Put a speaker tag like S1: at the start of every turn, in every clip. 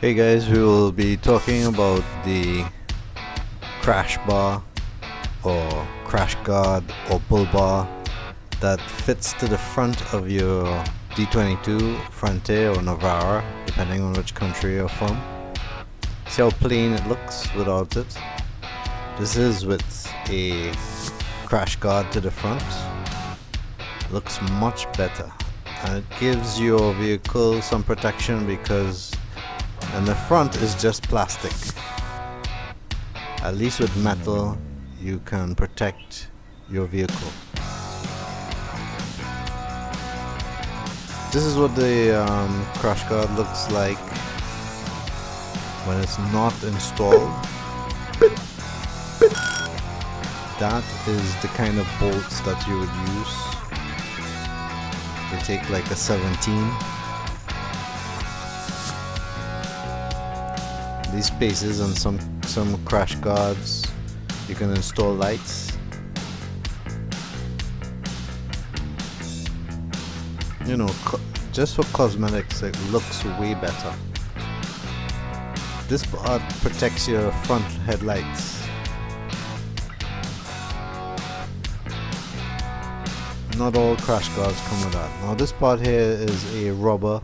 S1: Hey guys, we will be talking about the crash bar or crash guard or pull bar that fits to the front of your D22 Frontier or Navara, depending on which country you're from. See how plain it looks without it? This is with a crash guard to the front. Looks much better, and it gives your vehicle some protection because and the front is just plastic. At least with metal you can protect your vehicle. This is what the crash guard looks like when it's not installed. That is the kind of bolts that you would use. You take like a 17. These spaces and some crash guards, you can install lights. You know, just for cosmetics, it looks way better. This part protects your front headlights. Not all crash guards come with that. Now this part here is a rubber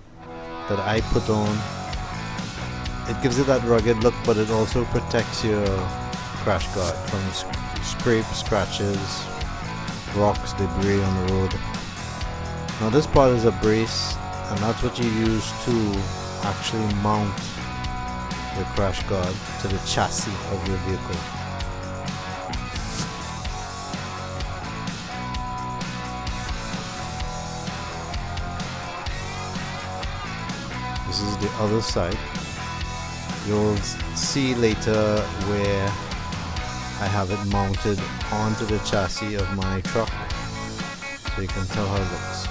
S1: that I put on. It gives it that rugged look, but it also protects your crash guard from scrapes, scratches, rocks, debris on the road. Now this part is a brace, and that's what you use to actually mount the crash guard to the chassis of your vehicle. This is the other side. You'll see later where I have it mounted onto the chassis of my truck, so you can tell how it looks.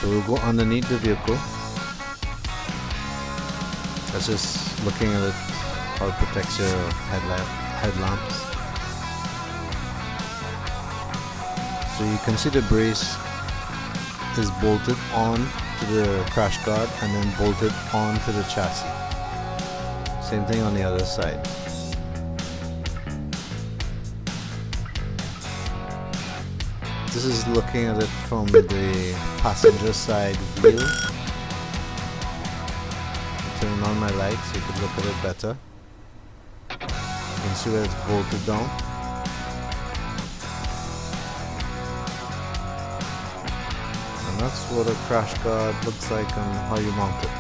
S1: So we'll go underneath the vehicle. That's just looking at it, how it protects your headlamps. So you can see the brace is bolted on to the crash guard and then bolted onto the chassis. Same thing on the other side. This is looking at it from the passenger side view. Turn on my lights so you can look at it better. You can see where it's bolted down. And that's what a crash guard looks like and how you mount it.